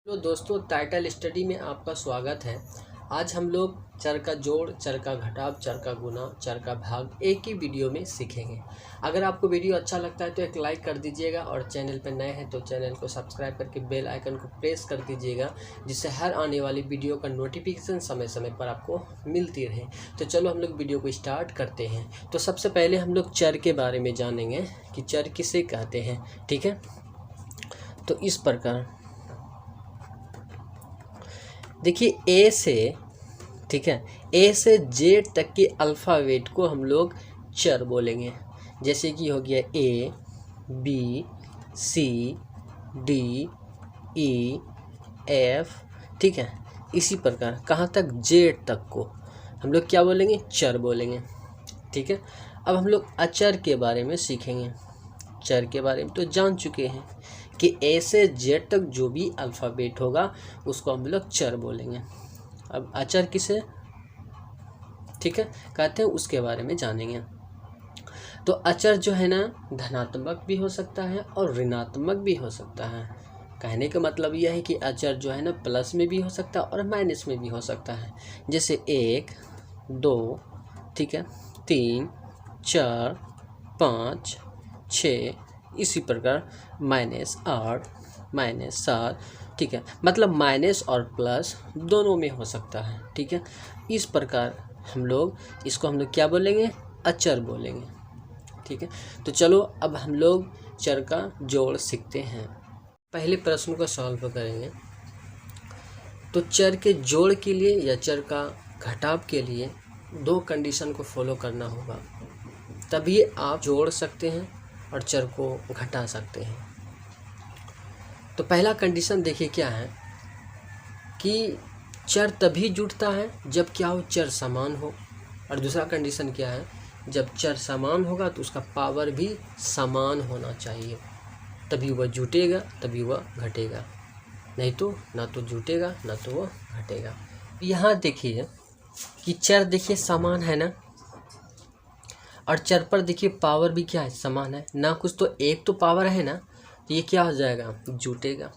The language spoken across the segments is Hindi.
हेलो दोस्तों, टाइटल स्टडी में आपका स्वागत है। आज हम लोग चर का जोड़, चर का घटाव, चर का गुना, चर का भाग एक ही वीडियो में सीखेंगे। अगर आपको वीडियो अच्छा लगता है तो एक लाइक कर दीजिएगा और चैनल पर नए हैं तो चैनल को सब्सक्राइब करके बेल आइकन को प्रेस कर दीजिएगा, जिससे हर आने वाली वीडियो का नोटिफिकेशन समय समय पर आपको मिलती रहे। तो चलो हम लोग वीडियो को स्टार्ट करते हैं। तो सबसे पहले हम लोग चर के बारे में जानेंगे कि चर किसे कहते हैं। ठीक है, तो इस प्रकार देखिए ए से, ठीक है, ए से जेड तक के अल्फ़ाबेट को हम लोग चर बोलेंगे। जैसे कि हो गया ए, बी, सी, डी, ई, एफ, ठीक है। इसी प्रकार कहाँ तक, जेड तक को हम लोग क्या बोलेंगे, चर बोलेंगे। ठीक है, अब हम लोग अचर के बारे में सीखेंगे। चर के बारे में तो जान चुके हैं कि ए से जेड तक जो भी अल्फ़ाबेट होगा उसको हम लोग चर बोलेंगे। अब अचर किसे, ठीक है, कहते हैं, उसके बारे में जानेंगे। तो अचर जो है ना, धनात्मक भी हो सकता है और ऋणात्मक भी हो सकता है। कहने का मतलब यह है कि अचर जो है ना प्लस में भी हो सकता है और माइनस में भी हो सकता है। जैसे 1, 2, ठीक है, 3, 4, 5, 6, इसी प्रकार -8, -7, ठीक है, मतलब माइनस और प्लस दोनों में हो सकता है। ठीक है, इस प्रकार हम लोग क्या बोलेंगे, अचर बोलेंगे। ठीक है, तो चलो अब हम लोग चर का जोड़ सीखते हैं। पहले प्रश्न को सॉल्व करेंगे। तो चर के जोड़ के लिए या चर का घटाव के लिए दो कंडीशन को फॉलो करना होगा, तभी आप जोड़ सकते हैं और चर को घटा सकते हैं। तो पहला कंडीशन देखिए क्या है कि चर तभी जुड़ता है जब क्या हो, चर समान हो। और दूसरा कंडीशन क्या है, जब चर समान होगा तो उसका पावर भी समान होना चाहिए, तभी वह जुटेगा, तभी वह घटेगा। नहीं तो ना तो जुटेगा ना तो वह घटेगा। यहाँ देखिए कि चर देखिए समान है ना, और चर पर देखिए पावर भी क्या है, समान है ना। कुछ तो एक तो पावर है ना, तो ये क्या हो जाएगा, जुटेगा।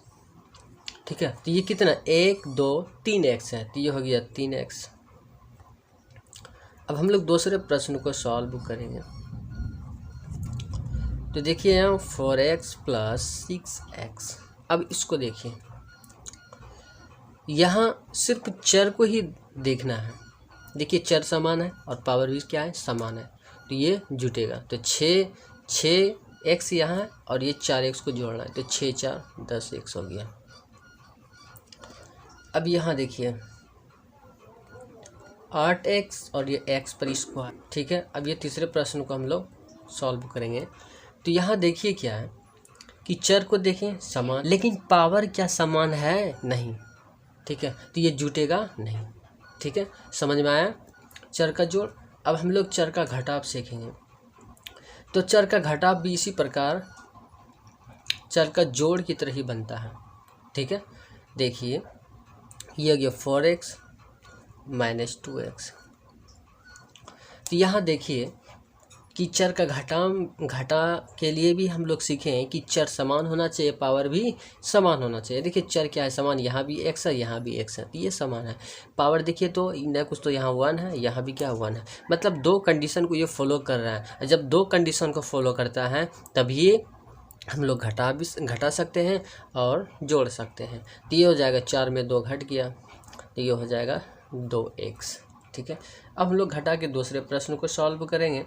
ठीक है, तो ये कितना, 1, 2, 3x है, तो ये हो गया 3x। अब हम लोग दूसरे प्रश्न को सॉल्व करेंगे। तो देखिए यहाँ 4x + 6x। अब इसको देखिए, यहाँ सिर्फ चर को ही देखना है। देखिए चर समान है और पावर भी क्या है, समान है, तो ये जुटेगा। तो 6x यहाँ है और ये 4x को जोड़ना है, तो 6 × 4 = 10x हो गया। अब यहाँ देखिए 8x और ये x पर स्क्वायर। ठीक है, अब ये तीसरे प्रश्न को हम लोग सॉल्व करेंगे। तो यहाँ देखिए क्या है कि चर को देखें समान, लेकिन पावर क्या समान है, नहीं। ठीक है, तो ये जुटेगा नहीं। ठीक है, समझ में आया चर का जोड़। अब हम लोग चर का घटाव सीखेंगे। तो चर का घटाव भी इसी प्रकार चर का जोड़ की तरह ही बनता है। ठीक है, देखिए ये हो गया 4x - 2x। तो यहाँ देखिए कि चर का घटा के लिए भी हम लोग सीखें कि चर समान होना चाहिए, पावर भी समान होना चाहिए। देखिए चर क्या है, समान, यहाँ भी x है यहाँ भी x है, तो ये समान है। पावर देखिए तो न कुछ तो यहाँ 1 है, यहाँ भी क्या 1 है, मतलब दो कंडीशन को ये फॉलो कर रहा है। जब दो कंडीशन को फॉलो करता है तभी हम लोग घटा सकते हैं और जोड़ सकते हैं। तो ये हो जाएगा 4 में 2 घट गया, तो ये हो जाएगा 2x। ठीक है, अब हम लोग घटा के दूसरे प्रश्न को सॉल्व करेंगे।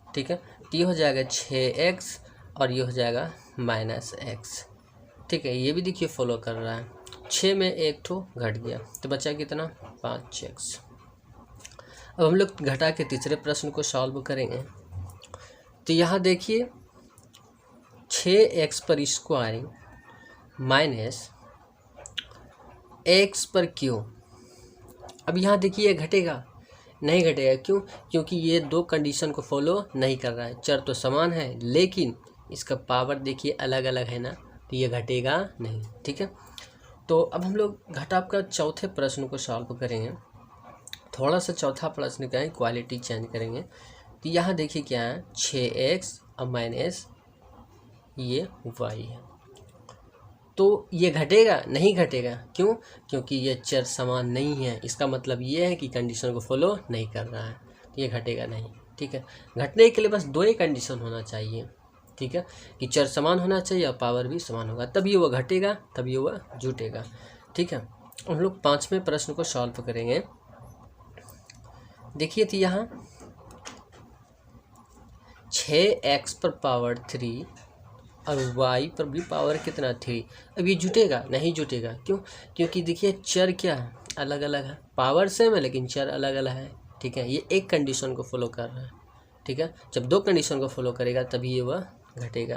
ठीक है, तो ये हो जाएगा 6x और ये हो जाएगा -x। ठीक है, ये भी देखिए फॉलो कर रहा है। 6 में 1 ठो घट गया, तो बचा कितना, 5x। अब हम लोग घटा के तीसरे प्रश्न को सॉल्व करेंगे। तो यहाँ देखिए 6x पर स्क्वायरिंग -x पर क्यूब। अब यहाँ देखिए ये घटेगा, नहीं घटेगा, क्यों, क्योंकि ये दो कंडीशन को फॉलो नहीं कर रहा है। चर तो समान है लेकिन इसका पावर देखिए अलग अलग है ना, तो ये घटेगा नहीं। ठीक है, तो अब हम लोग घटाव का चौथे प्रश्न को सॉल्व करेंगे। थोड़ा सा चौथा प्रश्न का है, क्वालिटी चेंज करेंगे। तो यहाँ देखिए क्या है, 6x और माइनस ये y है। तो ये घटेगा? नहीं घटेगा। क्यों? क्योंकि ये चर समान नहीं है। इसका मतलब ये है कि कंडीशन को फॉलो नहीं कर रहा है, तो ये घटेगा नहीं। ठीक है, घटने के लिए बस दो ही कंडीशन होना चाहिए। ठीक है, कि चर समान होना चाहिए और पावर भी समान होगा, तभी वह घटेगा, तभी वह जुटेगा। ठीक है, हम लोग 5वें प्रश्न को सॉल्व करेंगे। देखिए तो यहाँ 6x पर पावर 3 और y पर भी पावर कितना 3। अब ये जुटेगा? नहीं जुटेगा। क्यों? क्योंकि देखिए चर क्या है, अलग अलग है, पावर सेम है लेकिन चर अलग अलग है। ठीक है, ये एक कंडीशन को फॉलो कर रहा है। ठीक है, जब दो कंडीशन को फॉलो करेगा तभी ये वह घटेगा।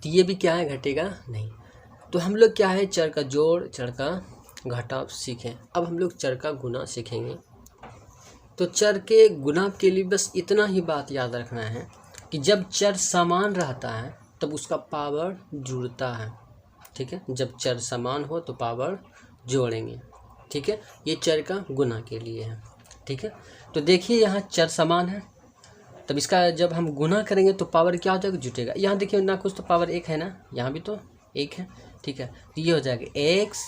तो ये भी क्या है? घटेगा नहीं। तो हम लोग क्या है, चर का जोड़, चर का घटाव सीखें। अब हम लोग चर का गुना सीखेंगे। तो चर के गुना के लिए बस इतना ही बात याद रखना है कि जब चर समान रहता है तब उसका पावर जुड़ता है। ठीक है, जब चर समान हो तो पावर जोड़ेंगे। ठीक है, ये चर का गुना के लिए है। ठीक है, तो देखिए यहाँ चर समान है, तब इसका जब हम गुना करेंगे तो पावर क्या हो जाएगा? जुटेगा। यहाँ देखिए ना, कुछ तो पावर 1 है ना, यहाँ भी तो 1 है। ठीक है, तो ये हो जाएगा x।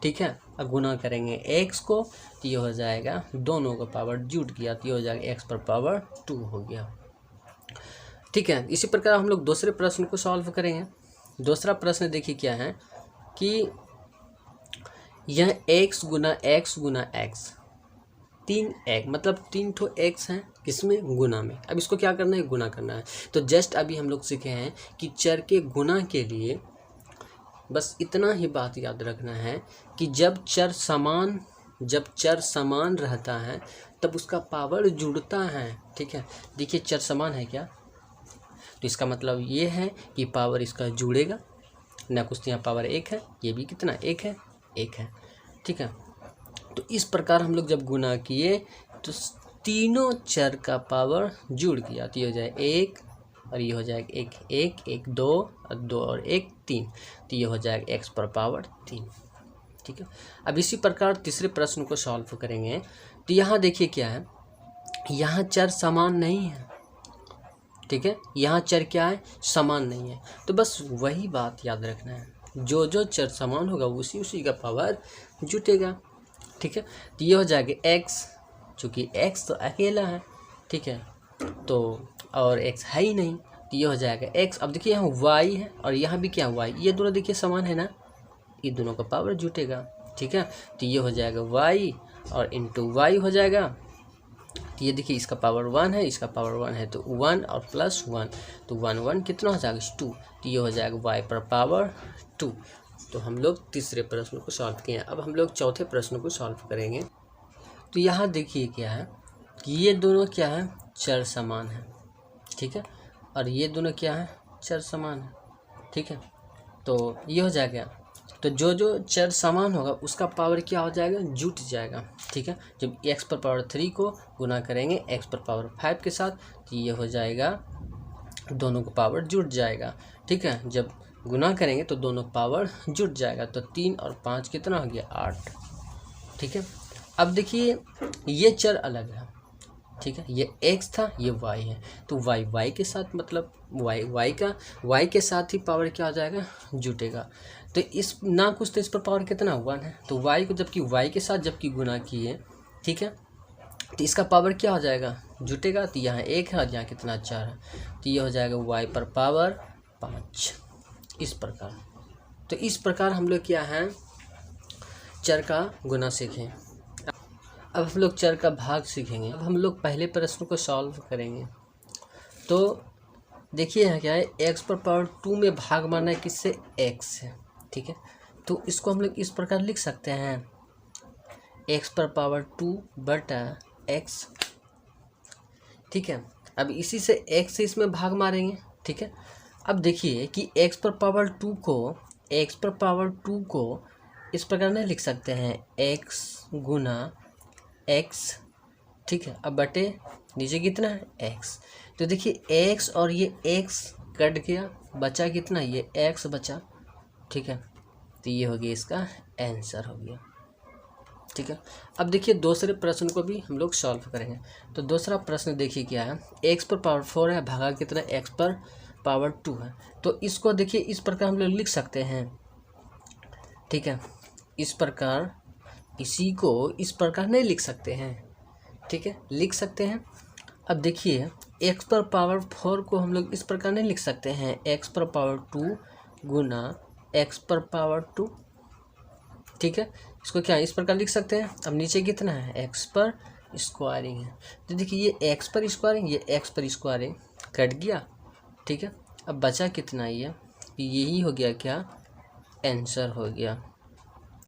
ठीक है, अब गुना करेंगे x को, तो ये हो जाएगा, दोनों का पावर जुट गया, तो ये हो जाएगा x पर पावर 2 हो गया। ठीक है, इसी प्रकार हम लोग दूसरे प्रश्न को सॉल्व करेंगे। दूसरा प्रश्न देखिए क्या है कि यह x गुना x 3x, मतलब 3 ठो x हैं, किसमें? गुना में। अब इसको क्या करना है? गुना करना है। तो जस्ट अभी हम लोग सीखे हैं कि चर के गुना के लिए बस इतना ही बात याद रखना है कि जब चर समान रहता है तब उसका पावर जुड़ता है। ठीक है, देखिए चर समान है क्या, तो इसका मतलब ये है कि पावर इसका जुड़ेगा ना। कुछ यहाँ पावर 1 है, ये भी कितना 1 है, 1 है। ठीक है, तो इस प्रकार हम लोग जब गुना किए तो तीनों चर का पावर जुड़ गया, तो ये हो जाए 1 और ये हो जाएगा 1 1 1 2 और 2 और 1 3, तो ये हो जाएगा x पर पावर 3। ठीक है, अब इसी प्रकार तीसरे प्रश्न को सॉल्व करेंगे। तो यहाँ देखिए क्या है, यहाँ चर समान नहीं है। ठीक है, यहाँ चर क्या है? समान नहीं है। तो बस वही बात याद रखना है, जो जो चर समान होगा उसी का पावर जुटेगा। ठीक है, तो ये हो जाएगा x, चूँकि x तो अकेला है। ठीक है, तो और x है ही नहीं, तो ये हो जाएगा x। अब देखिए यहाँ y है और यहाँ भी क्या y, ये दोनों देखिए समान है ना, ये दोनों का पावर जुटेगा। ठीक है, तो ये हो जाएगा y और इंटू y हो जाएगा। तो ये देखिए इसका पावर 1 है, इसका पावर 1 है, तो 1 और प्लस 1, तो 1 1 कितना हो जाएगा? 2, तो ये हो जाएगा y पर पावर 2। तो हम लोग तीसरे प्रश्न को सॉल्व किए। अब हम लोग चौथे प्रश्न को सॉल्व करेंगे। तो यहाँ देखिए क्या है कि ये दोनों क्या है? चर समान है। ठीक है, और ये दोनों क्या है? चर समान है। ठीक है, तो ये हो जाएगा, तो जो जो चर समान होगा उसका पावर क्या हो जाएगा? जुट जाएगा। ठीक है, जब x पर पावर 3 को गुना करेंगे x पर पावर 5 के साथ, तो ये हो जाएगा, दोनों का पावर जुट जाएगा। ठीक है, जब गुना करेंगे तो दोनों पावर जुट जाएगा, तो 3 और 5 कितना हो गया? 8। ठीक है, अब देखिए ये चर अलग है। ठीक है, ये x था, ये y है, तो y के साथ, मतलब y के साथ ही पावर क्या हो जाएगा? जुटेगा। तो इस ना कुछ तो इस पर पावर कितना? 1 है, तो y को जबकि y के साथ जबकि गुना किए, ठीक है, तो इसका पावर क्या हो जाएगा? जुटेगा। तो यहाँ 1 है और यहाँ कितना? 4 है, तो ये हो जाएगा y पर पावर 5। इस प्रकार, तो इस प्रकार हम लोग क्या है? चर का गुना सीखें। अब हम लोग चर का भाग सीखेंगे। अब हम लोग पहले प्रश्न को सॉल्व करेंगे। तो देखिए यहाँ क्या है, x पर पावर 2 में भाग मारना है किससे? x है। ठीक है, तो इसको हम लोग इस प्रकार लिख सकते हैं, x पर पावर 2 बटा x। ठीक है, अब इसी से x से इसमें भाग मारेंगे। ठीक है, अब देखिए कि x पर पावर 2 को इस प्रकार नहीं लिख सकते हैं, x गुना x। ठीक है, अब बटे नीचे कितना है? x। तो देखिए x और ये x कट गया, बचा कितना? ये x बचा। ठीक है, तो ये हो गया, इसका आंसर हो गया। ठीक है, अब देखिए दूसरे प्रश्न को भी हम लोग सॉल्व करेंगे। तो दूसरा प्रश्न देखिए क्या है, x पर पावर 4 है, भागा कितना? x पर पावर 2 है। तो इसको देखिए इस प्रकार हम लोग लिख सकते हैं, ठीक है। इस प्रकार इसी को इस प्रकार नहीं लिख सकते हैं, ठीक है, लिख सकते हैं। अब देखिए x पर पावर 4 को हम लोग इस प्रकार नहीं लिख सकते हैं, x पर पावर 2 गुना x पर पावर 2, ठीक है। इसको क्या इस प्रकार लिख सकते हैं। अब नीचे कितना है, x पर स्क्वायरिंग है, तो देखिए ये x पर स्क्वायरिंग, ये x पर स्क्वायरिंग कट गया, ठीक है। अब बचा कितना, ये यही हो गया क्या, आंसर हो गया।